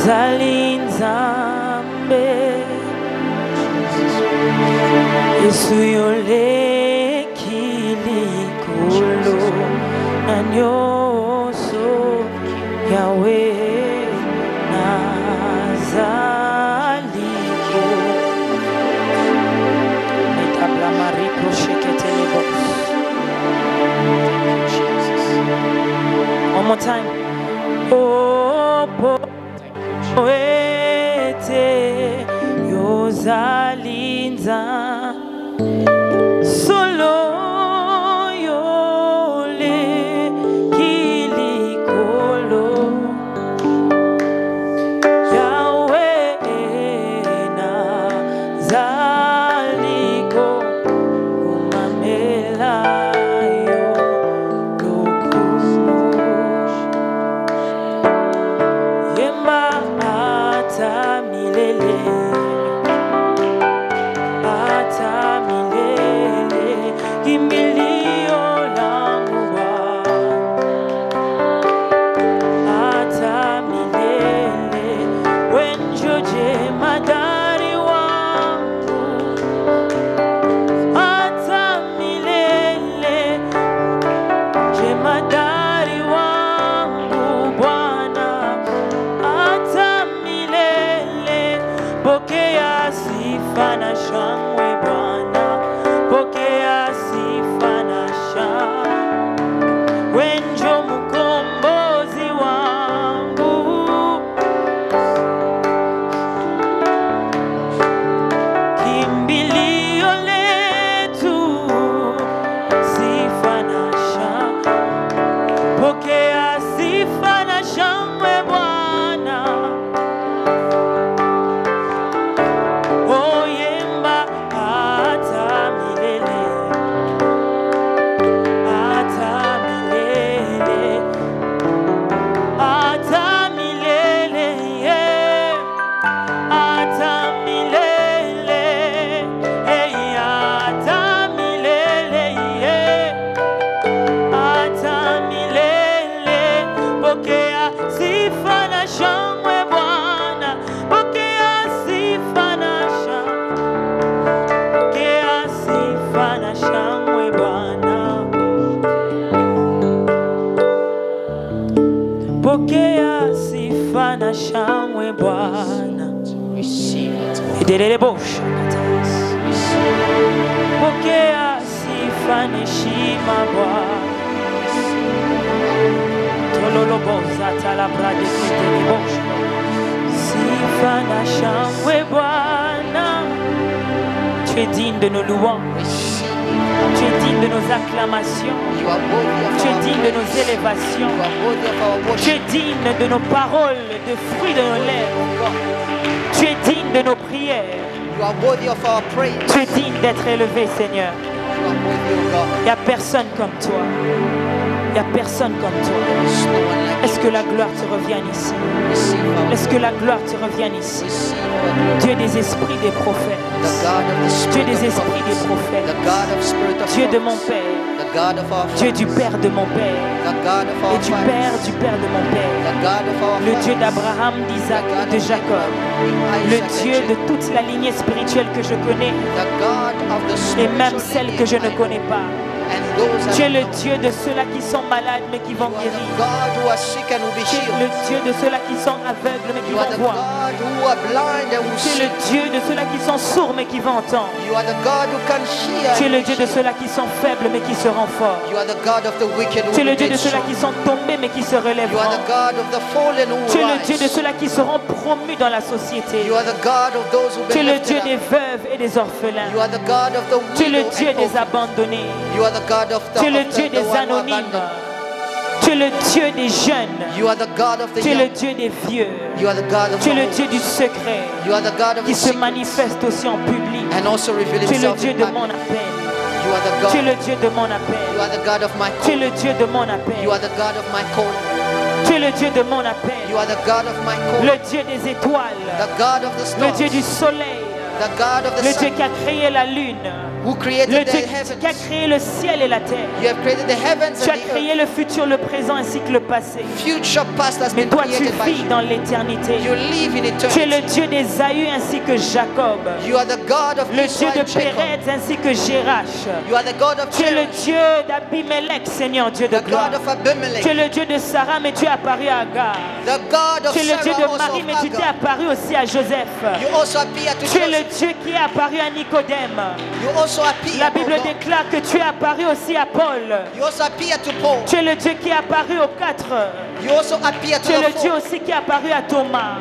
Zalinzambe Yesu yole kilikolo nanyoso Yahweh nazaliko Netabla mariko sheketelebos. One more time. Oh, poete yozalinza solo yole kilikolo Yahweh nazaliko umamela Pokea sifa na shangwe Bwana. Pokea sifa na heshima Bwana. Tololoboza talabrade kitelebosha. Sifa na shangwe Bwana. Tu es digne de nos louanges. Tu es digne de nos acclamations. Tu es digne de nos élévations. Tu es digne de nos paroles, de fruits de nos lèvres. Tu es digne de nos prières. Tu es digne d'être élevé, Seigneur. Il n'y a personne comme toi. Il n'y a personne comme toi. Est-ce que la gloire te revienne ici? Est-ce que la gloire te revienne ici? Dieu des esprits des prophètes. Dieu des esprits des prophètes. Dieu de mon Père. Dieu du Père de mon Père. Et du Père de mon Père. Le Dieu d'Abraham, d'Isaac et de Jacob. Le Dieu de toute la lignée spirituelle que je connais. Et même celle que je ne connais pas. Tu es le Dieu de ceux-là qui sont malades mais qui vont guérir. Tu es le Dieu de ceux-là qui sont aveugles mais qui vont voir. Tu es le Dieu de ceux-là qui sont sourds mais qui vont entendre. Tu es le Dieu de ceux-là qui sont faibles mais qui seront forts. Tu es le Dieu de ceux-là qui sont tombés mais qui se relèveront. Tu es le Dieu de ceux-là qui seront promus dans la société. Tu es le Dieu des veuves et des orphelins. Tu es le Dieu des abandonnés. Tu es le Dieu des anonymes. Tu es le Dieu des jeunes. Tu es le Dieu des vieux. Tu es le Dieu du secret qui se manifeste aussi en public. Tu es le Dieu de mon appel. Tu es le Dieu de mon appel. Tu es le Dieu de mon appel. Tu es le Dieu de mon appel. Le Dieu des étoiles. Le Dieu du soleil. Le Dieu qui a créé la lune. who created Le the Dieu heavens. qui a créé le ciel et la terre. You have created the heavens Tu and as the créé le futur, le présent ainsi que le passé. earth. Future past has Mais been toi, tu created by vis you. dans l'éternité. You live in Tu es le eternity. Dieu d'Ésaü ainsi que Jacob. You are the God of Le Dieu Israel de and Jacob. Pérez ainsi que Jérach. You are the God of Tu es le Jacob, Dieu d'Abimelech, Seigneur, Dieu de the gloire. God of Abimelech, Tu es le Dieu de Sarah, mais tu es apparu à Agar. the God of Tu es le Dieu Sarah, de also Marie, of mais tu t'es Hagar. apparu aussi à Joseph. You also appear to Tu es le Joseph. Dieu qui est apparu à Nicodème. You also appear, La oh Bible God. déclare que tu es apparu aussi à Paul. You also appear to Paul. Tu es le Dieu qui est apparu aux quatre. You also appear to Tu es the le Dieu four. aussi qui est apparu à Thomas.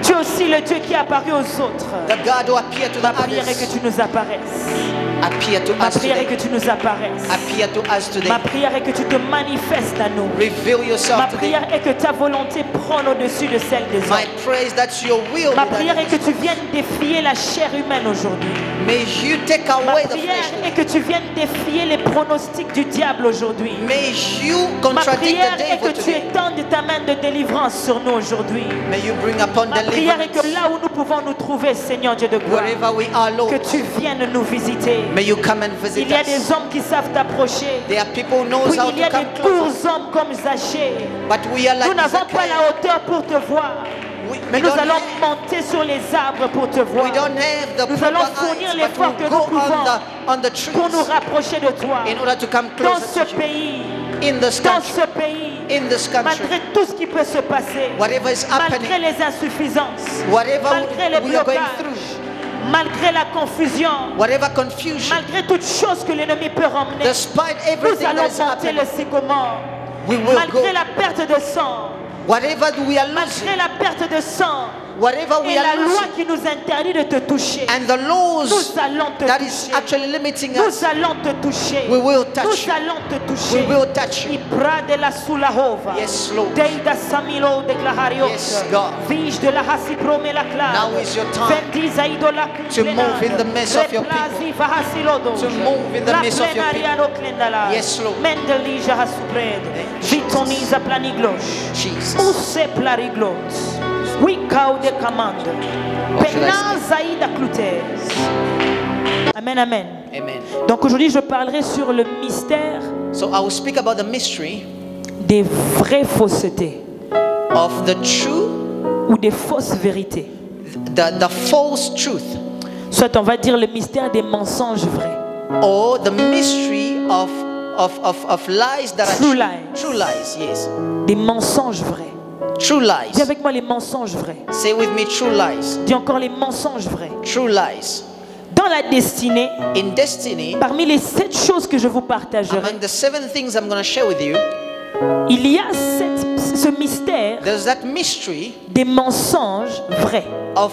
Tu es aussi le Dieu qui est apparu aux autres. The God who appear to Ma the prière est others. que tu nous apparaisses. Appear to Ma us prière est today. que tu nous apparaisses. Appear to us today. Ma prière est que tu te manifestes à nous. Reveal Ma yourself today. prière est que ta volonté prenne au-dessus de celle des My hommes. prayer is that your will Ma be prière done. est que tu viennes défier la chair humaine aujourd'hui. May you take Ma away the prière flesh est today. que tu viennes défier les pronostics du diable aujourd'hui. May you Ma contradict prière the est que devil tu today. étendes ta main de délivrance sur nous aujourd'hui. May you bring upon Ma prière est que deliverance là où nous pouvons nous trouver, Seigneur Dieu de gloire, wherever we are, Lord. que tu viennes nous visiter. May you come and visit Il y a des us. hommes qui savent t'approcher. There are people who knows Oui, how il y to a come des closer, courts hommes comme Zachée. but we are Nous like n'avons pas Zacchaeus. la hauteur pour te voir. Mais nous allons monter sur les arbres pour te voir. We don't have the Nous allons proper fournir eyes, l'effort but que we'll nous go pouvons on the trees pour nous rapprocher de toi. in order to come Dans closer ce to you. pays, In this dans country, ce pays, in this country, malgré tout ce qui peut se passer, whatever is malgré happening, les insuffisances, whatever malgré les we are going blocages, through, malgré la confusion, whatever confusion, malgré toute chose que l'ennemi peut ramener, despite nous everything allons that is monter happening, le sycomore. we will go. Malgré la perte de sang, Whatever we are losing, malgré la perte de sang whatever et we la are loi losing, qui nous interdit de te toucher, and the laws nous allons te that is toucher. actually limiting Nous us, allons te toucher. we will Nous touch you. allons te We toucher. will touch you. Ibra de la Sulahova. Yes, Lord. Deida Samilo de Glahariot. Yes, God. Vige de la Hasiprome la Clara. Now is your time Vendi Zaido la to move in the midst of your Replazi Vahasilodo. To move in the La midst of your Plenariano Klendala. Yes, Lord. Mendelija Hasupred. Vitoniza Planiglosh. Jesus. Use Plariglot. Wikau de Commande. What should I Pena Zaïda Cloutez. Amen, amen. Amen. Donc aujourd'hui, je parlerai sur le mystère So I will speak about the mystery des vraies faussetés of the true, ou des fausses vérités. the false truth, Soit on va dire le mystère des mensonges vrais. or the mystery of lies that are True lies. True lies, yes. Des mensonges vrais. True Dis lies. avec moi les mensonges vrais. Say with me, true lies. Dis encore les mensonges vrais. True lies. Dans la destinée, In destiny, parmi les 7 choses que je vous partagerai, among the 7 things I'm going to share with you, il y a ce mystère there's that mystery des mensonges vrais. of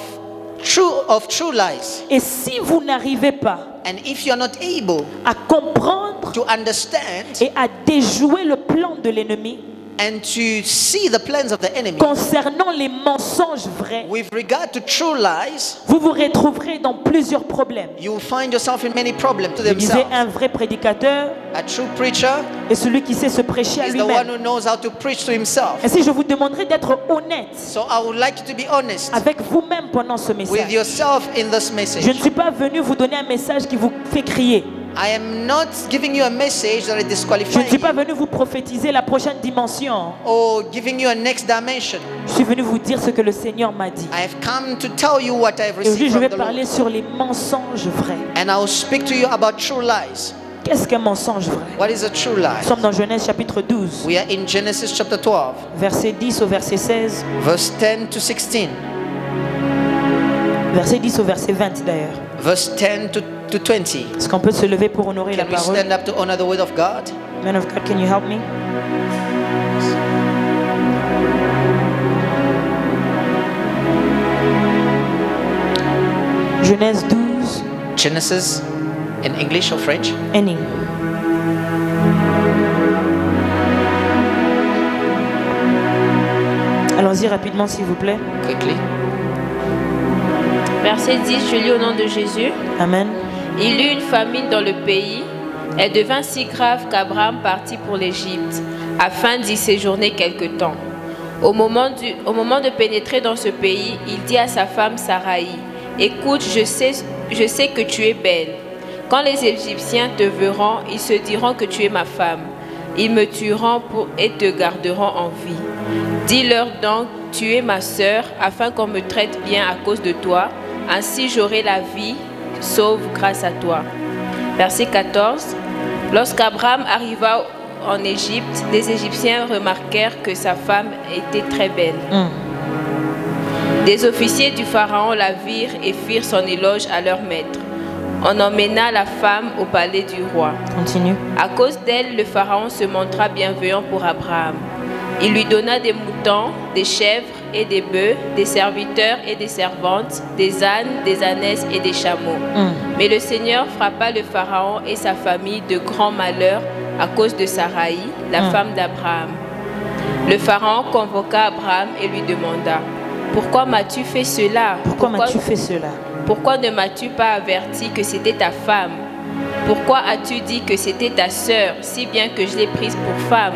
true lies. Et si vous n'arrivez pas And if you're not able à comprendre to understand et à déjouer le plan de l'ennemi and to see the plans of the enemy concernant les mensonges vrais, with regard to true lies, vous vous retrouverez dans plusieurs problèmes. you will find yourself in many problems to Je disais, themselves. un vrai prédicateur A true preacher est celui qui sait se prêcher à is the one lui-même. who knows how to preach to himself. Ainsi, je vous demanderai d'être honnête So I would like you to be honest avec vous-même pendant ce with message. yourself in this Je ne message. suis pas venu vous donner un message qui vous fait crier. I am not giving you a message that is Je ne disqualifying suis pas you venu vous prophétiser la prochaine dimension. or giving you a next dimension. Je suis venu vous dire ce que le Seigneur m'a dit. I have come to tell you what I have Et aujourd'hui, received je vais from the Lord. parler sur les mensonges vrais. And I will speak to you about true lies. Qu'est-ce qu'un mensonge vrai? What is a true Nous lie? sommes dans Genèse chapitre 12, We are in Genesis chapter 12, verset 10 au verset 16, verse 10 to 16. verset 10 au verset 20 d'ailleurs. Verse 10 to 20. Est-ce qu'on peut se lever pour honorer la Can we parole? stand up to honor the word of God? Man of God, can you help me? Genèse 12, Genesis in English or French? Any. Allons-y rapidement s'il vous plaît. Quickly. Verset 10, je lis au nom de Jésus. Amen. Il eut une famine dans le pays. Elle devint si grave qu'Abraham partit pour l'Égypte, afin d'y séjourner quelque temps. Au moment de pénétrer dans ce pays, il dit à sa femme Saraï, « Écoute, je sais que tu es belle. Quand les Égyptiens te verront, ils se diront que tu es ma femme. Ils me tueront et te garderont en vie. Dis-leur donc, tu es ma sœur, afin qu'on me traite bien à cause de toi. Ainsi j'aurai la vie sauve grâce à toi. Verset 14. Lorsqu'Abraham arriva en Égypte, les Égyptiens remarquèrent que sa femme était très belle. Des officiers du Pharaon la virent et firent son éloge à leur maître. On emmena la femme au palais du roi. Continue. À cause d'elle, le Pharaon se montra bienveillant pour Abraham. Il lui donna des moutons, des chèvres et des bœufs, des serviteurs et des servantes, des ânes, des ânesses et des chameaux. Mais le Seigneur frappa le Pharaon et sa famille de grands malheurs à cause de Sarai, la femme d'Abraham. Le Pharaon convoqua Abraham et lui demanda: pourquoi m'as-tu fait cela? Pourquoi m'as-tu fait cela? Pourquoi ne m'as-tu pas averti que c'était ta femme? Pourquoi as-tu dit que c'était ta sœur, si bien que je l'ai prise pour femme?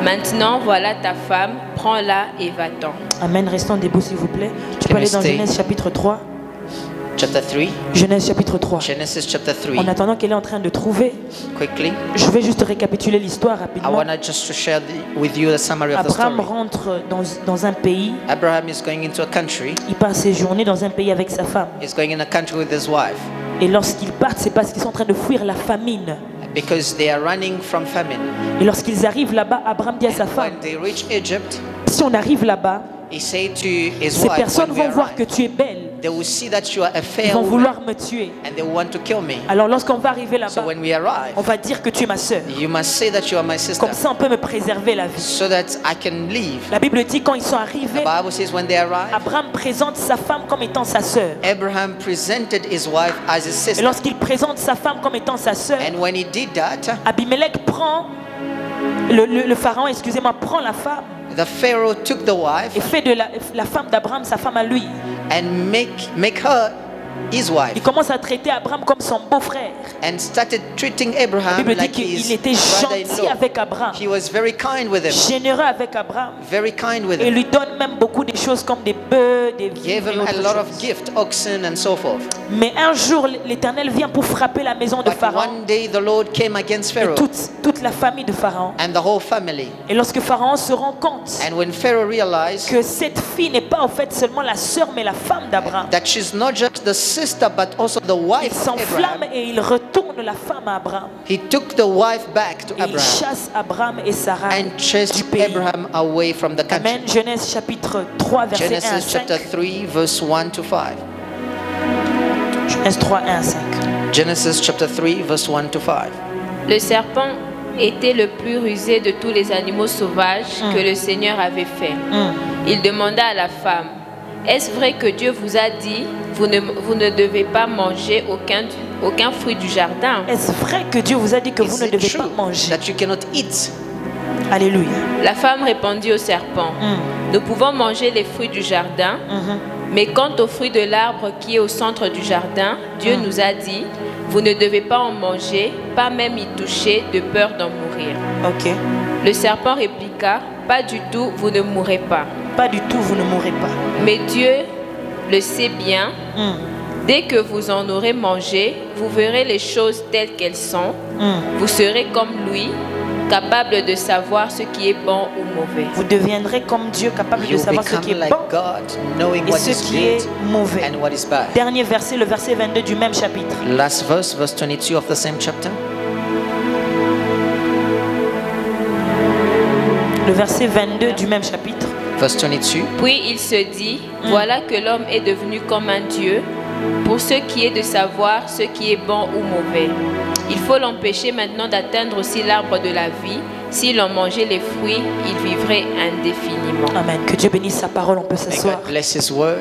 Maintenant, voilà ta femme, prends-la et va-t'en. Amen. Restons debout, s'il vous plaît. Tu peux aller dans Genèse chapitre 3. Chapter 3. Genèse chapitre 3. Genesis chapter 3. En attendant qu'elle est en train de trouver, Quickly, je vais juste récapituler l'histoire I rapidement. want just to share with you the summary of the Abraham story. rentre dans un pays. Abraham is going into a country. Il passe ses journées dans un pays avec sa femme. He's going in a country with his wife Et lorsqu'ils partent, c'est parce qu'ils sont en train de fuir la famine. because they are running from famine. Et lorsqu'ils arrivent là-bas, Abraham dit à sa femme: When they reach Egypt, si on arrive là-bas, he said to his ces wife, personnes when we vont voir arrive, que tu es belle. they will see that you are a Ils fair vont woman vouloir me tuer. and they want to kill me. Alors lorsqu'on va arriver So là-bas, when we arrive, on va dire que tu es ma sœur. you must say that you are my sister Comme ça, on peut me préserver la vie. so that I can leave. La Bible dit quand ils sont The arrivés, Bible says when they arrive, Abraham présente sa femme comme étant sa sœur. Abraham presented his wife as his Et sister. lorsqu'il présente sa femme comme étant sa sœur, And when he did that, Abimelech prend, le pharaon, excusez-moi, prend la femme the Pharaoh took the wife et fait de la femme d'Abraham sa femme à lui. and make her his wife Il commence à traiter Abraham comme son beau-frère. and started treating La Abraham Bible dit like qu'il his était gentil brother-in-law. avec Abraham, He was very kind with him, généreux avec Abraham, very kind with et him. lui donne même beaucoup de choses comme des bœufs, des Gave vivres et him a autres lot of choses. gifts, oxen and so forth. Mais un jour, l'Éternel vient pour frapper la maison de But Pharaon one day the Lord came against et Pharaoh toute la famille de Pharaon. and the whole family. Et lorsque Pharaon se rend compte And when Pharaoh realized que cette fille n'est pas en fait seulement la sœur mais la femme d'Abraham, that she's not just the sister but also the il wife of s'enflamme Abraham, et il retourne la femme à Abraham. he took the wife back to Et il Abraham chasse Abraham et Sarah and du chased pays. Abraham away from the country. Amen. Genèse chapitre 3, verset 1 à Genesis 5. chapter 3 verse 1 to 5. Genèse 3, 1 à 5. Genesis chapter 3 verse 1 to 5. Le serpent était le plus rusé de tous les animaux sauvages que le Seigneur avait fait. Il demanda à la femme: est-ce vrai que Dieu vous a dit, vous ne devez pas manger aucun fruit du jardin? Est-ce vrai que Dieu vous a dit que vous Is ne it devez true pas manger? that you cannot eat? Alléluia. La femme répondit au serpent: nous pouvons manger les fruits du jardin, mais quant au fruit de l'arbre qui est au centre du jardin, Dieu nous a dit, vous ne devez pas en manger, pas même y toucher, de peur d'en mourir. Ok. Le serpent répliqua: pas du tout, vous ne mourrez pas. Pas du tout, vous ne mourrez pas. Mais Dieu le sait bien. Dès que vous en aurez mangé, vous verrez les choses telles qu'elles sont. Vous serez comme lui, capable de savoir ce qui est bon ou mauvais. Vous deviendrez comme Dieu, capable de You savoir ce become qui est like bon God, knowing et what ce is qui est good mauvais. and what is bad. Dernier verset, le verset 22 du même chapitre. Last verse, verse 22 of the same chapter. Le verset 22 du même chapitre. Verse 22. Puis il se dit, voilà que l'homme est devenu comme un Dieu, pour ce qui est de savoir ce qui est bon ou mauvais. Il faut l'empêcher maintenant d'atteindre aussi l'arbre de la vie. S'il en mangeait les fruits, il vivrait indéfiniment. Amen. Que Dieu bénisse sa parole, on peut May s'asseoir. God bless His word.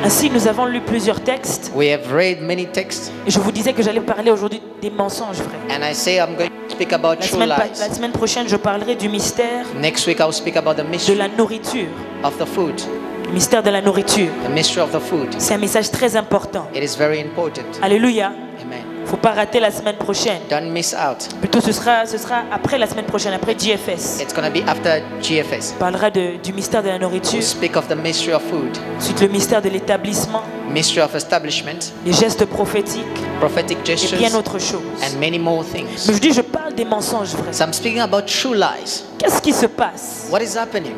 Ainsi, nous avons lu plusieurs textes. We have read many texts, Et je vous disais que j'allais parler aujourd'hui des mensonges, frère. and I say I'm going to speak about La true semaine lies. prochaine, je parlerai du mystère Next week I'll speak about the de mystery la nourriture. of the food. Le mystère de la nourriture. The mystery of the food. C'est un message très important. It is very important. Alléluia. Amen. Il ne faut pas rater la semaine prochaine. Don't miss out. Plutôt, ce sera après la semaine prochaine, après GFS. It's going to be after GFS. On parlera du mystère de la nourriture. We'll speak of the mystery of food, Ensuite, le mystère de l'établissement, mystery of establishment, les gestes prophétiques, prophetic et gestures, bien autre chose. and many more things. Mais je dis, je parle des mensonges vrais. So I'm speaking about true lies. Qu'est-ce qui se passe? What is happening?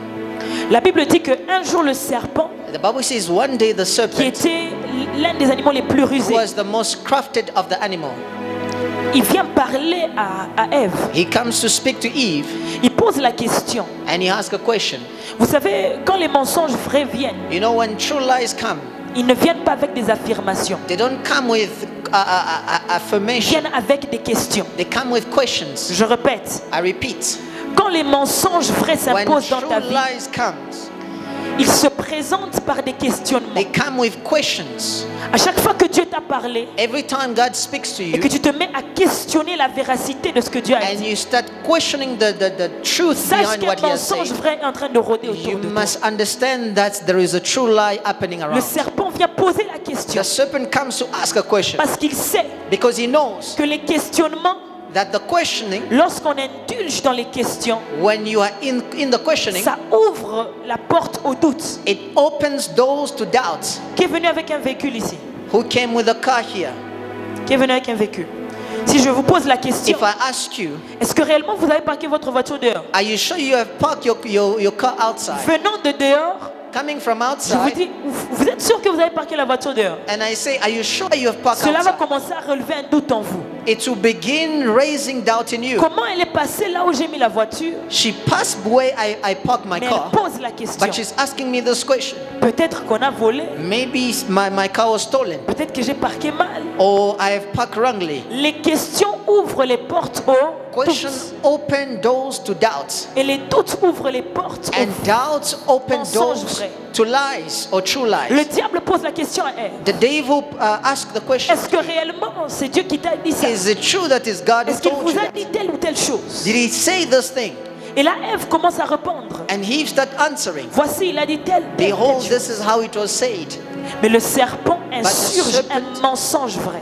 La Bible dit qu'un jour le serpent, The Bible says one day the qui serpent, était l'un des animaux les plus who rusés, was the most crafted of the animal, il vient parler à Ève. he comes to speak to Eve Il pose la question. and he asks a question. Vous savez, quand les mensonges vrais viennent, You know, when true lies come, ils ne viennent pas avec des affirmations. they don't come with Ils affirmation. viennent avec des questions. They come with questions. Je répète, I repeat, quand les mensonges vrais when s'imposent dans true ta vie, lies comes, ils se présentent par des questionnements. they come with questions. À chaque fois que Dieu t'a parlé Every time God speaks to et you que tu te mets à questionner la véracité de ce que Dieu a and dit, you start questioning the truth sache behind qu'un what He has mensonge said, vrai est en train de rôder you autour de toi. must understand that there is a true lie happening Le around. serpent vient poser la question The serpent comes to ask a question parce qu'il sait because he knows que les questionnements, that the questioning, lorsqu'on indulge dans les questions, when you are in the questioning, ça ouvre la porte au doute. it opens doors to doubt. Qui est venu avec un véhicule ici? Who came with a car here? Qui est venu avec un véhicule? Si je vous pose la question, If I ask you, est-ce que réellement vous avez parqué votre voiture dehors? are you sure you have parked your car outside? Venant de dehors, Coming from je vous outside, dis, vous êtes sûr que vous avez parqué la voiture dehors? and I say, are you sure you have parked Cela va outside? commencer à relever un doute en vous. It will begin raising doubt in you. Comment elle est passée là où j'ai mis la voiture? She passed where I parked my Mais car, elle pose la question. but she's asking me this question. Peut-être qu'on a volé, Maybe my car was stolen, peut-être que j'ai parqué mal. or I have parked wrongly. Les questions ouvrent les portes au Questions doute. open doors to doubt, Et les doutes ouvrent les portes and au doubts open mensonge doors vrai. to lies or true Le lies. diable pose la question à Ève. The devil asked the question, Est-ce que réellement c'est Dieu qui t'a dit ça? is it true that is God who Est-ce qu'il told vous you a that? dit telle ou telle chose? Did he say this thing? Et là, Ève commence à répondre. And Eve started answering, Voici, il a dit telle, telle, behold, telle chose. this is how it was said. Mais le serpent insurge serpent un mensonge vrai.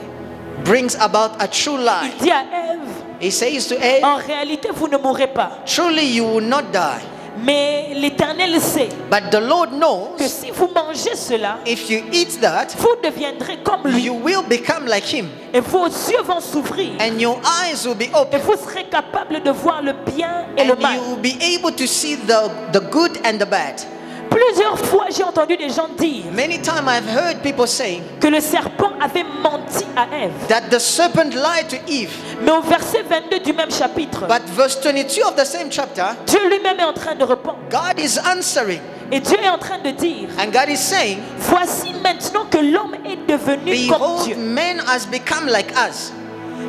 Brings about a true lie. Il dit à Ève, He says to Eve, en réalité, vous ne mourrez pas. truly you will not die. Mais l'Éternel sait But the Lord que knows si vous mangez cela, if you eat that, vous deviendrez comme lui. you will become like him. Et vos yeux vont s'ouvrir. And your eyes will be Et open. vous serez capable de voir le bien et le And mal. you will be able to see the good and the bad. Plusieurs fois, j'ai entendu des gens dire Many times I've heard people say que le serpent avait menti à Ève. that the serpent lied to Eve. Mais au verset 22 du même chapitre, But verse 22 of the same chapter, Dieu lui-même est en train de répondre. God is answering. Et Dieu est en train de dire, And God is saying, voici maintenant que l'homme est devenu comme behold, Dieu. man has become like us.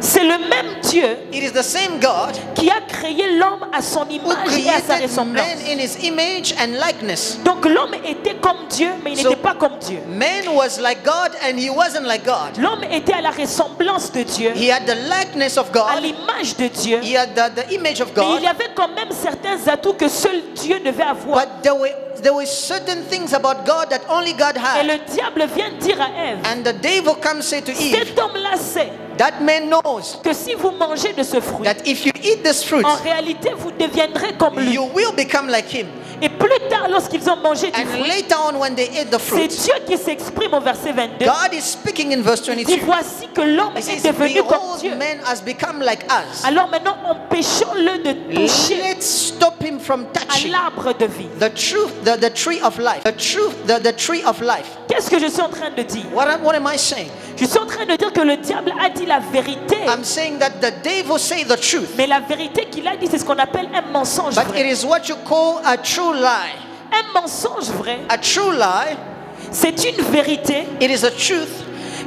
C'est le même Dieu It is the same God qui a créé l'homme à son who image et à sa created ressemblance. man in his image and likeness. Donc l'homme était comme Dieu, mais il So- n'était pas comme Dieu. Man was like God and he wasn't like God. L'homme était à la ressemblance de Dieu, He had the likeness of à God. l'image de Dieu, He had the image of mais il God. y avait quand même certains atouts que seul Dieu devait avoir. But there were certain things about God that only God Et had. le diable vient dire à Ève, And the devil comes say to Eve, cet homme-là sait that man knows que si vous mangez de ce fruit, that if you eat this fruit, en réalité vous deviendrez comme lui. you will become like him. Et plus tard, lorsqu'ils ont mangé du And fruit, later on when they ate the c'est fruit, Dieu qui s'exprime au verset 22. God is speaking in verse Il dit, 22. voici que l'homme He est says, devenu comme behold, Dieu. man has become like us. Alors maintenant, empêchons-le de toucher Let's stop him from à touching l'arbre de vie. the truth, the tree of life. The truth, the tree of life. Qu'est-ce que je suis en train de dire? What am I saying? Je suis en train de dire que le diable a dit la vérité. I'm saying that the devil say the truth, Mais la vérité qu'il a dit, c'est ce qu'on appelle un mensonge but it vrai. is what you call a true lie. Un mensonge vrai, A true lie, c'est une vérité it is a truth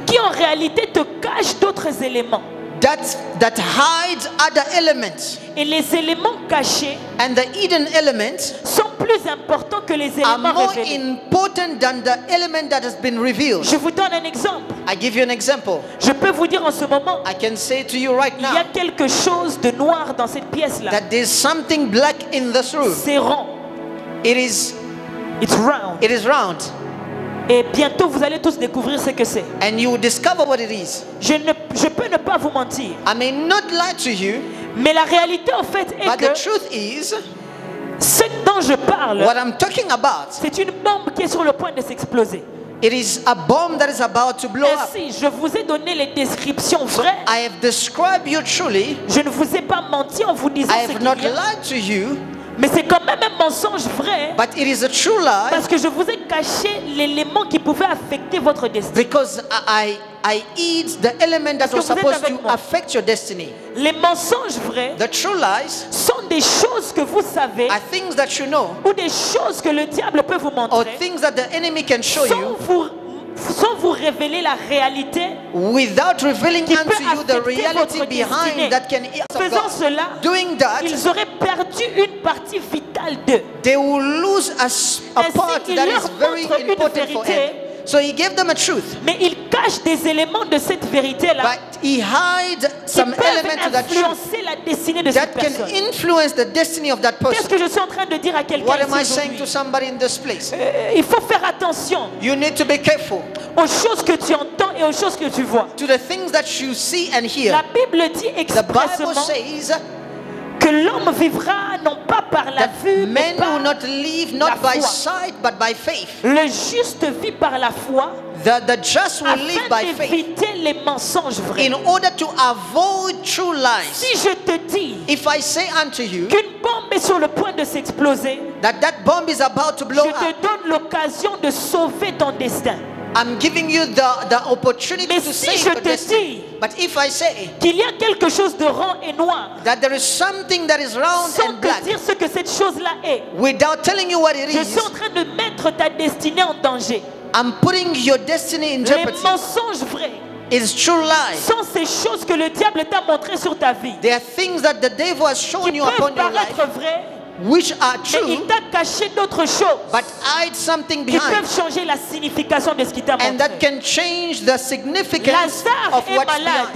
qui en réalité te cache d'autres éléments. that hides other elements, Et les éléments cachés and the hidden elements sont plus importants que les are éléments more révélés. important than the element that has been revealed. Je vous donne un exemple. I give you an example. Je peux vous dire en ce moment, I can say to you right il y a now quelque chose de noir dans cette pièce-là. that there's something black in this room. C'est rond. It's round, Et bientôt, vous allez tous découvrir ce que c'est. and you will discover what it is. Je peux ne pas vous mentir. I may not lie to you, Mais la réalité, en fait, est but que the truth is, ce dont je parle, what I'm talking about, c'est une bombe qui est sur le point de s'exploser. It is a bomb that is about to blow up. Ainsi, je vous ai donné les descriptions vraies. I have described you truly. Je ne vous ai pas menti en vous disant I ce have qu'il not y a. lied to you, Mais c'est quand même un mensonge vrai. but it is a true lie Parce que je vous ai caché l'élément qui pouvait affecter votre destin. because I eat the element that was Est-ce que vous êtes supposed avec to moi? affect your destiny. Les mensonges vrais The true lies sont des choses que vous savez are things that you know ou des choses que le diable peut vous or montrer things that the enemy can show you sans vous révéler la réalité. without revealing Qui unto peut you the affecter reality votre behind destinée. that can En faisant cela, Doing that, ils auraient perdu une partie vitale d'eux. they will lose a Ainsi, part il that leur is very montre une important for vérité. him. So he gave them a truth, Mais il cache des éléments de cette vérité-là but he hides qui some peuvent element to that truth influencer la destinée de cette that can personne. influence the destiny of that Qu'est-ce person. que je suis en train de dire à quelqu'un What am I ici saying to aujourd'hui? somebody in this place? Il faut faire attention You need to be careful aux choses que tu entends et aux choses que tu vois. to the things that you see and hear. La Bible dit The Bible expressément says que l'homme vivra non pas par la that vue, mais men par will not live la not by foi. sight but by faith. Le juste vit par la foi The just will live afin by faith d'éviter les mensonges vrais. in order to avoid true lies. Si je te dis If I say unto you qu'une bombe est sur le point de s'exploser, that bomb is about to blow je te up, donne l'occasion de sauver ton destin. I'm giving you the opportunity Mais to si save je your te destiny. dis But if I say qu'il y a quelque chose de rond et noir, that there is something that is round sans and te black, dire ce que cette chose-là est, without telling you what it je is, suis en train de mettre ta destinée en danger. I'm putting your destiny in Les jeopardy. mensonges vrais It's true lies. sont ces choses que le diable t'a montrées sur ta vie. There are things that the devil has shown Qui you peuvent upon your life, paraître vraies, which are mais il true, t'a caché d'autres choses but hide something qui behind, peuvent changer la signification de ce qu'il t'a and that montré. can change the significance Lazare of est what's malade.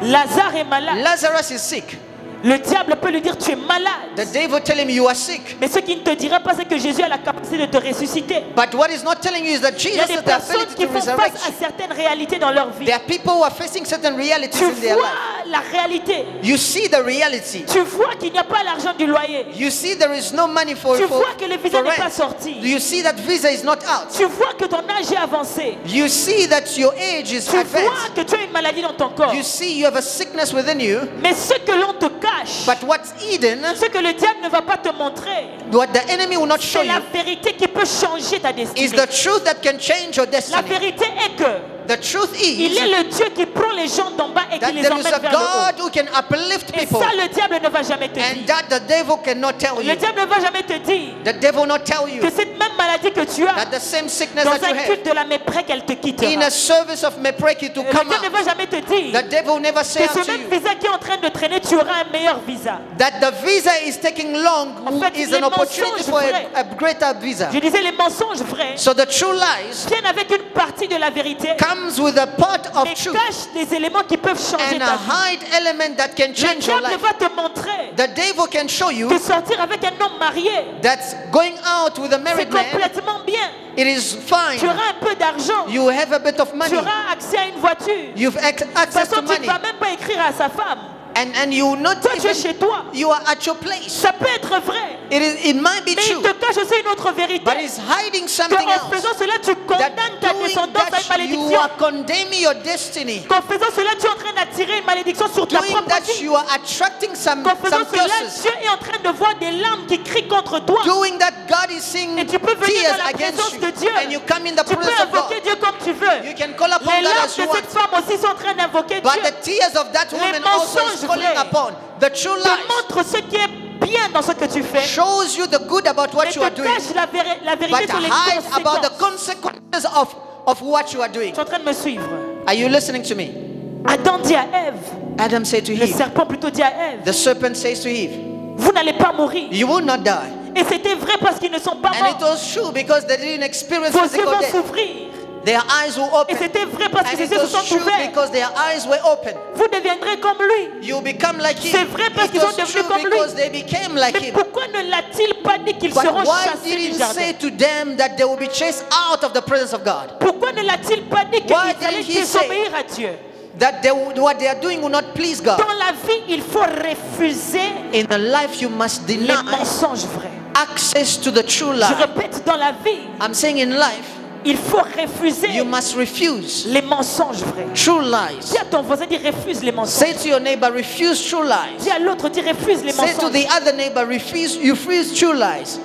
behind. Lazare est malade. Lazarus is sick. Le diable peut lui dire tu es malade. The devil tell him you are sick. Mais ce qu'il ne te dira pas, c'est que Jésus a la capacité de te ressusciter. But what he's not telling you is that Il y a Jesus des has the personnes ability qui to font face resurrect à you. certaines réalités dans leur vie. There are people who are facing certain realities Tu in their vois life. la réalité. You see the reality. Tu vois qu'il n'y a pas l'argent du loyer. You see there is no money for Tu vois que le visa for n'est pas rent. sorti. You see that visa is not out. Tu vois que ton âge est avancé. You see that your age is Tu vois advanced. que tu as une maladie dans ton corps. You see you have a sickness within you. Mais ce que l'on te cache, But what's hidden, ce que le diable ne va pas te montrer, what the enemy will not show c'est la you, vérité qui peut changer ta is destinée. the truth that can change your La destiny. vérité est que The truth il is est le Dieu qui prend les gens d'en bas et that qui les there is emmène a vers le haut. God who can uplift Et people, ça, le diable ne va jamais te and dire. that the devil cannot tell Le you. diable ne va jamais te dire The devil will not tell you que cette même maladie que tu as, that the same sickness dans that you un have, culte de la mépris, qu'elle te quittera. in a service of Mepreki to Le come diable ne out, va jamais te dire the devil will never say que ce unto même you visa qui est en train de traîner, tu auras un meilleur visa. that the visa is taking long, En fait, is les an opportunity mensonges for vrais. a greater visa. Je disais, les mensonges vrais So the true lies viennent avec une partie de la vérité, comes with a part of mais truth cachent des éléments qui peuvent changer and ta a vie. hide element that can Le change your diable life. va te montrer The devil can show you que sortir avec un homme marié, that's going out with a c'est married man, complètement bien. it is Tu fine. auras un peu d'argent, You have a bit of tu money. auras accès à une voiture. You've De toute access façon, to tu ne money. vas même pas écrire à sa femme. And you not Toi, tu es even, chez toi. you are at your place. Ça peut être vrai, It might be mais il true, te cache aussi une autre vérité. but it's hiding something Qu'en else. faisant cela, tu condamnes ta That doing descendance à une that, you malédiction. are condemning your destiny. Qu'en faisant cela, tu es en train d'attirer une malédiction sur ta Doing propre that, vie. you are attracting some Qu'en faisant cela, curses. Dieu est en train de voir des larmes qui crient contre toi. Doing that, God is seeing Et tu peux venir tears dans la against présence you. de Dieu. And you come in the Tu peux presence of God. invoquer Dieu comme tu veux. You can call upon Les God larmes as de you cette want. femme aussi sont en train d'invoquer But Dieu. the tears of that woman also is mensonges calling vrais upon. The true Te lies montre ce qui est bien dans ce que tu fais. shows you the good about Et what you are te doing, cache la but vérité sur les hide about the conséquences. consequences of what you are doing. Tu es en train de me suivre. Are you listening to me? Adam dit à Ève, Adam said to le Eve, serpent plutôt dit à Ève, the serpent says to Eve, vous n'allez pas mourir. you will not die. Et c'était vrai parce qu'ils ne sont pas And it morts. was true because they didn't experience Vos yeux physical vont death. s'ouvrir. Their eyes were Et open. c'était vrai parce que And ses it yeux se was sont true ouverts. because their eyes were open. Vous deviendrez comme lui. You become like him. C'est vrai parce It qu'ils sont was devenus true comme lui. because they became like Mais him. pourquoi ne l'a-t-il pas dit qu'ils But seront why chassés didn't du he jardin? say to them that they will be chased out of the presence of God? Pourquoi ne l'a-t-il pas dit Why qu'ils allaient didn't he say- désobéir à Dieu? That what they are doing will not please God. Dans la vie, il faut refuser In a life, you must les deny mensonges vrais. access to the true Je life. répète, dans la vie, I'm saying in life, il faut refuser You must refuse les mensonges vrais. true lies. Dis à ton voisin, dis refuse les mensonges. Say to your neighbor, refuse true lies. Dis à l'autre, dis refuse les Say to mensonges. the other neighbor, refuse true lies.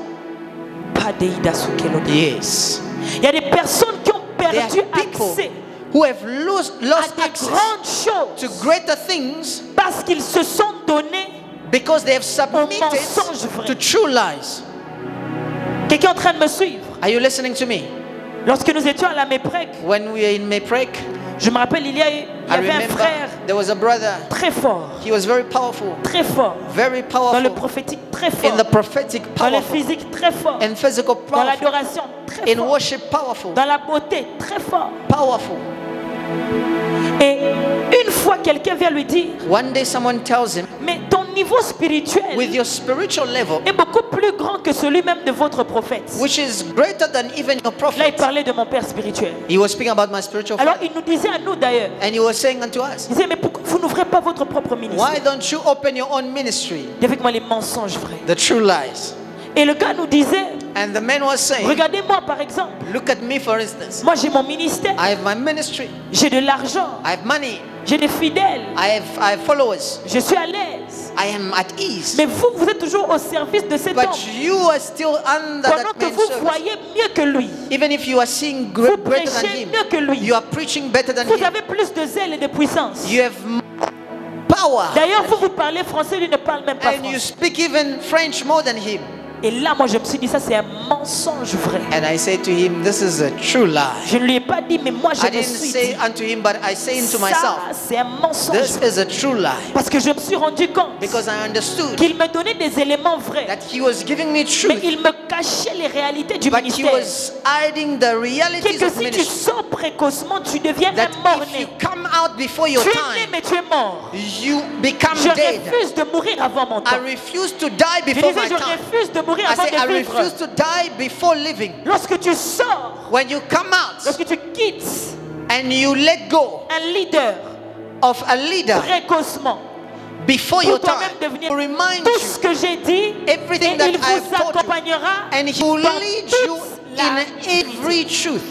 Yes. Il y a des personnes qui ont There perdu are people accès who have lost à des access grandes choses to greater things parce qu'ils se sont donnés. because they have submitted mensonge vrai. to true lies. Quelqu'un est en train de me suivre? Are you listening to me? Lorsque nous étions à la Méprec, When we are in Mayprek, je me rappelle, il y I avait un remember frère there was a brother. très fort, He was very powerful, dans very le powerful prophétique très fort, in the prophetic, dans le powerful physique très fort, in physical, dans powerful l'adoration très in fort, worship, powerful, dans la beauté très fort. powerful. Et une fois quelqu'un vient lui dire, One day someone tells him, mais ton niveau spirituel with your spiritual level, est beaucoup plus grand que celui même de votre prophète. which is greater than even your Là, il prophet. parlait de mon père spirituel. He was speaking about my spiritual Alors, father. il nous disait à nous d'ailleurs, And he was saying unto us, il disait, mais pourquoi vous n'ouvrez pas votre propre ministère? why don't you open your own ministry? Il dit avec moi les mensonges vrais. The true lies. Et le gars nous disait, And the man was saying, regardez-moi par exemple, look at me for instance. moi j'ai mon ministère, I have my ministry. j'ai de l'argent, I have money. j'ai des fidèles, I have followers. je suis à l'aise. I am at ease. Mais vous, vous êtes toujours au service de cet homme. But you are still under Pendant that que man's vous service. voyez mieux que lui, Even if you are seeing vous greater than prêchez him, mieux que lui, you are preaching better than vous him. avez plus de zèle et de puissance. You have power. D'ailleurs, vous parlez français, lui ne parle même pas And you français. speak even French more than him. Et là, moi, je me suis dit, ça, c'est un mensonge vrai. And I say to him, this is a true lie. Je ne lui ai pas dit, mais moi, je I me didn't suis say dit, unto him, but I say unto ça, myself, c'est un mensonge this vrai. is a true lie. Parce que je me suis rendu compte Because I understood qu'il me donnait des éléments vrais, that he was giving me mais truth, il me cachait les réalités du but he ministère. was hiding the realities Que of si tu ministry. sors précocement, tu deviens That un mort if you né. come out before your Tu es né, time, mais tu es mort. you become Je dead. refuse de mourir avant mon I temps. refuse to die Je before disais, my je time. refuse de mourir I avant say, I de vivre. refuse to die before living. Lorsque tu sors, When you come out lorsque tu quittes and you let go un leader of a leader précocement, before pour your toi-même time, devenir to remind tout ce you que j'ai dit, everything et that il I have vous taught you, accompagnera and he will dans lead toute you la in every truth,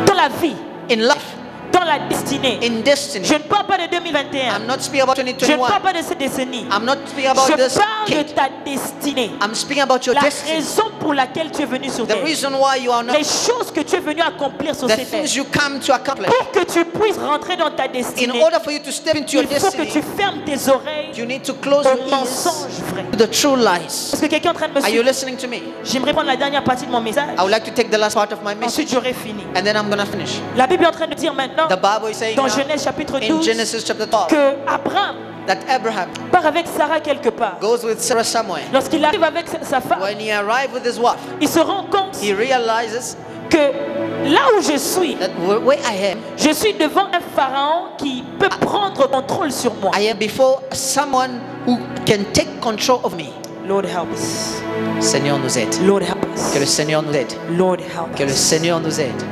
dans la vie, in life, dans la destinée. in destiny. Je ne parle pas de 2021. I'm not speaking about Je ne 2021. parle pas de cette décennie. I'm not speaking about Je this parle de cake. ta destinée. I'm speaking about your La destiny. raison pour laquelle tu es venu sur The terre. reason why you are Les not, choses que tu es venu accomplir sur the cette terre. things you come to accomplish. Pour que tu puisses rentrer dans ta In destinée, order for you to step into your il faut que destiny, tu fermes tes oreilles you need to close aux your ears mensonges vrais. to the true lies. Est-ce que quelqu'un est en train de me Are you suivre? listening to me? J'aimerais prendre la dernière partie de mon message. I would like to take the last part of my Ensuite, message j'aurai fini. and then I'm going to finish. La Bible est en train de dire maintenant, The Bible is saying dans now, Genèse chapitre in 12, Genesis chapter 12 que Abraham that Abraham part avec Sarah quelque part. goes with Sarah somewhere. Lorsqu'il arrive avec sa femme, When he arrived with his wife, il se rend compte he realizes que là où je suis, that where I am, je suis devant un pharaon qui peut prendre contrôle sur moi. I am before someone who can take control of me. Lord help us. Seigneur nous aide. Lord help Que le us. Seigneur nous aide. Lord help Que le us. Seigneur nous aide.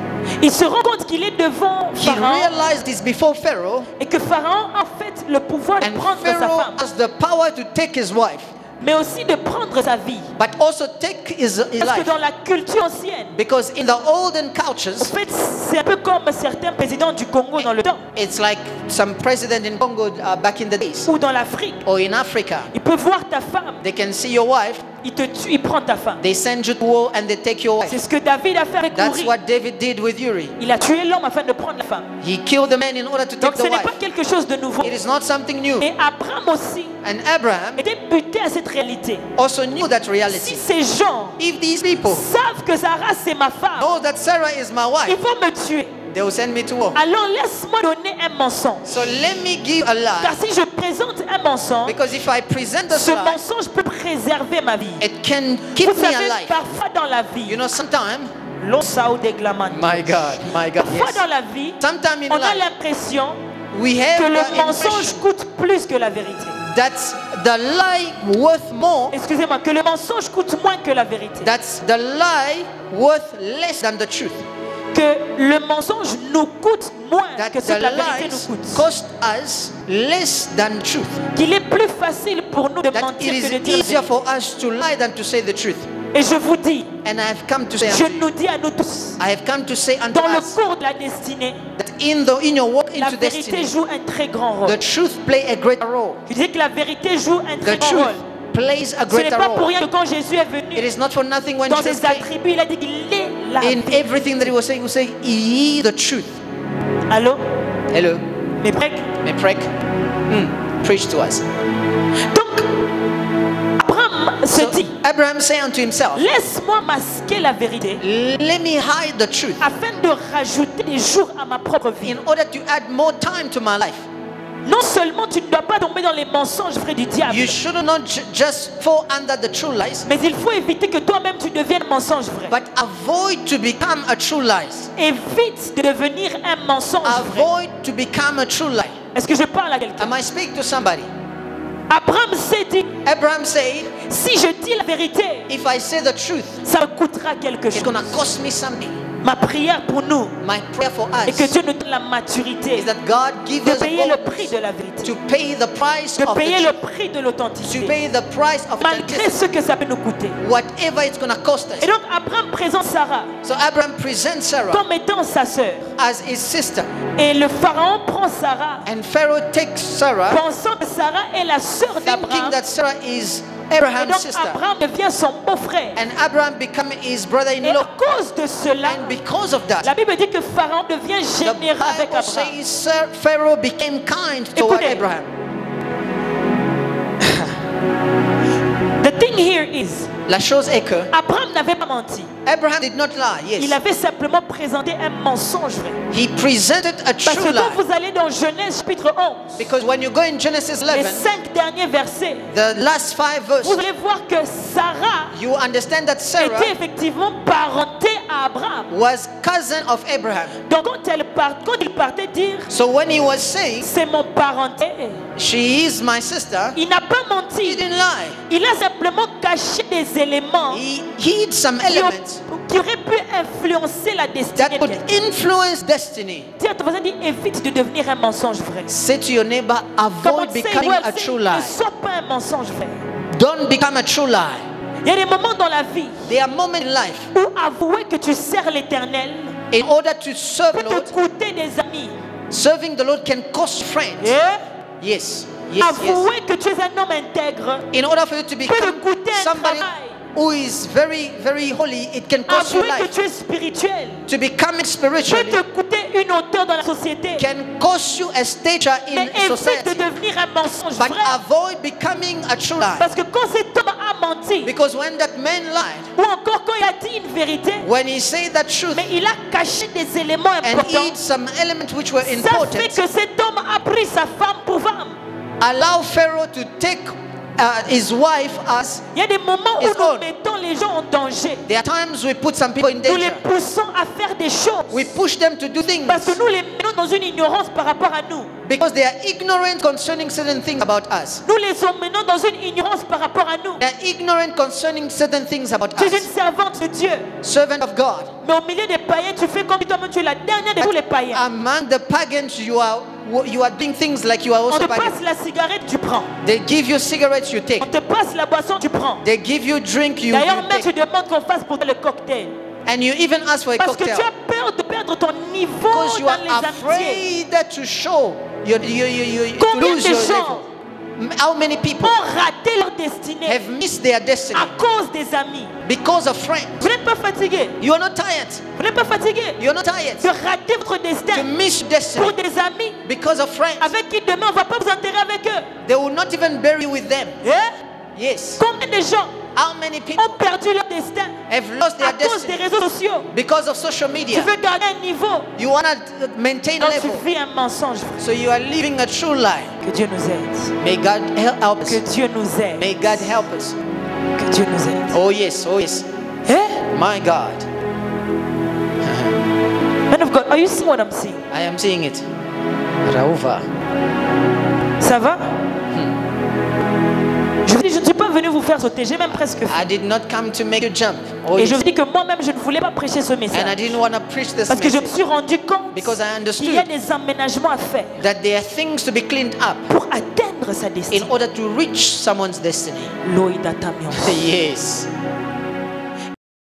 Il se rend compte qu'il est devant He Pharaon realized this before Pharaoh, et que Pharaon a en fait le pouvoir de and prendre sa Pharaoh femme, has the power to take his wife, mais aussi de prendre sa vie. but also take his Parce que life. dans la culture ancienne, Because in the olden en cultures, fait, c'est un peu comme certains présidents du Congo dans le temps, it's like some president in Congo back in the days, ou dans l'Afrique. or in Africa. Il peut voir ta femme, They can see your wife, il te tue, il prend ta femme. they send you to war, and they take your C'est wife. ce que David a fait avec That's Uri. what David did with Uri. Il a tué l'homme afin de prendre la femme. He killed the man in order to Donc take ce the n'est pas wife. quelque chose de nouveau. It is not something new. Et Abraham aussi And Abraham était buté à cette réalité. also knew that Si reality. ces gens If these people savent que Sarah c'est ma femme, know that Sarah is my ils wife, vont me tuer. they will send me to war. Alors laisse-moi donner un mensonge. So let me give a Car lie. si je présente un mensonge, Because if I present ce this lie, mensonge peut préserver ma vie. it can keep Vous me savez, alive. parfois dans la vie, You know, sometimes, l'osao déglaman. my God, Parfois yes. dans la vie, Sometimes in on a life, l'impression we que have le the mensonge impression coûte plus que la vérité. that's the lie worth more, Excusez-moi, que le mensonge coûte moins que la vérité. that's the lie worth less than the truth. Que le mensonge nous coûte moins That que ce que the la vérité lies nous coûte. cost us less than truth. Qu'il est plus facile pour nous de That mentir it que de is dire la easier vérité. for us to lie than to say the truth. Et je vous dis, And I have come to say je unto you, nous dis à nous tous, I have come to say unto dans le us cours de la destinée, that in your walk la into vérité destiny, joue un très grand rôle. the truth play a great role. Je dis que la vérité joue un très The grand truth rôle. plays a Ce n'est greater pas pour role. rien que quand Jésus est It venu, is not for nothing when dans Jesus ses came. attributs, il a dit qu'il est la In vérité. everything that he was saying, ye the truth. Allô? Hello, Mais prêt? may prek. Preach to us. Donc, Abraham se So dit, Abraham say unto himself, laisse-moi masquer la vérité let me hide the truth afin de rajouter des jours à ma propre vie. in order to add more time to my life. Non seulement tu ne dois pas tomber dans les mensonges vrais du diable, You should not just fall under the true lies, mais il faut éviter que toi-même tu deviennes mensonge vrai. but avoid to become a true lies. Évite de devenir un mensonge vrai. Avoid to become a true lie. Est-ce que je parle à quelqu'un? Am I speaking to somebody? Abraham s'est dit, Abraham said, si je dis la vérité, if I say the truth, ça me coûtera quelque it's chose. going to cost me something. Ma prière pour nous My prayer for est que us Dieu nous donne la maturité is that God give de us payer le boldness prix de la vérité, to pay the price de of payer the le truth, prix de to l'authenticité, pay the price of malgré authenticity, ce que ça peut nous coûter. whatever it's going to cost Et us. donc Abraham présente Sarah So Abraham presents Sarah comme étant sa sœur. as his sister, Et le pharaon prend Sarah, and Pharaoh takes Sarah, pensant que Sarah est la sœur thinking d'Abraham. that Sarah is Et Abraham's donc sister, Abraham devient son beau-frère. and Abraham become his Et brother-in-law. à cause de cela, And because of that, la Bible dit que Pharaon devient the généreux avec Bible Abraham. says Pharaoh became kind toward Écoutez. Abraham. The thing here is, La chose est que Abraham n'avait pas menti. Abraham did not lie. Il Yes, avait simplement présenté un mensonge vrai. he presented a Parce true que quand lie. vous allez dans Genèse chapitre 11, Because when you go in Genesis les 11, 5 derniers versets, the last 5 verses, vous allez voir que Sarah you understand that Sarah était effectivement parentée à Abraham. was cousin of Abraham. Donc quand il partait dire, So when he was saying, c'est mon parenté, she is my sister, il n'a pas he menti. didn't lie. Il a simplement caché des éléments He hid some elements qui auraient pu influencer la that destinée de could quelqu'un. influence destiny. Dis à ton voisin, dis, évite de devenir un mensonge vrai. Say to your neighbor, Comme on avoid sait, becoming well, a c'est- true ne lie. sois pas un mensonge vrai. Don't become a true lie. Il y a des moments dans la vie There are moments in life, où avouer que tu sers l'Éternel in order to serve peut the Lord, te coûter des amis. serving the Lord can cost friends. Et Yes, yes, yes. avouer que tu es un homme intègre In order for you to peut te become coûter un somebody travail. who is very, very holy, it can cost you Avouer que life. tu es spirituel To become it peut spiritually te coûter une hauteur dans la société. can cost you a stature Mais in évite de society. devenir un mensonge But vrai. avoid becoming a true lie. Parce que quand cet homme a menti, Because when that man lied, ou encore quand il a dit une vérité, when he said that truth mais il a caché des éléments and importants, eat some elements which were ça fait important, que cet homme a pris sa femme pour femme. allow Pharaoh to take his wife as. Il y a des moments où It's nous on. mettons les gens en danger. There are times we put some people in Nous les danger. poussons à faire des choses. We push them to do things Parce que nous les mettons dans une ignorance par rapport à nous. because they are ignorant concerning certain things about us. Nous les emmenons dans une ignorance par rapport à nous. They are ignorant concerning certain things about Tu es une us. servante de Dieu. Servant of God. Mais au milieu des païens, tu fais comme si toi-même tu es la dernière de tous les païens. Among the pagans, you are doing things like you are On also te pagan. passe la cigarette, tu prends. They give you cigarettes, you take. On te passe la boisson, tu prends. They give you drink, you D'ailleurs, même tu take. demandes qu'on fasse pour toi le cocktail. And you even ask for a Parce que tu cocktail as peur de perdre ton niveau because you dans are les amitiés. afraid to show to Combien lose de your gens level. How many people ont raté leur destinée have missed their destiny à cause des amis? because of friends? Vous n'êtes pas fatigué. You are not tired. Vous n'êtes pas fatigué You are not tired de rater votre to destin miss your destiny pour des amis because of friends. avec qui demain on ne va pas vous enterrer avec eux. They will not even bury you with them. Eh? Yes. Combien de gens How many people ont perdu leur destin have lost à their cause des destiny réseaux sociaux? because of social Tu media? veux garder un niveau, You want to maintain a donc tu level, vis un mensonge. so you are living a true lie. Que Dieu nous aide. May God help Que us. Dieu nous aide. May God help us. Que Dieu nous aide. Oh yes, oh yes. Eh? My God. Man of God, are you seeing what I'm seeing? I am seeing it. Rauva. Ça va? Je vous dis, je ne suis pas venu vous faire sauter, j'ai même presque fait. I did not come to make you jump. Oh Et je yes. vous dis que moi-même, je ne voulais pas prêcher ce And I message. didn't want to preach this Parce que je me message suis rendu compte because I qu'il y a understood des aménagements à faire that there are things to be cleaned up pour atteindre sa in destinée. order to reach someone's destiny. Loïda Tamion. Yes.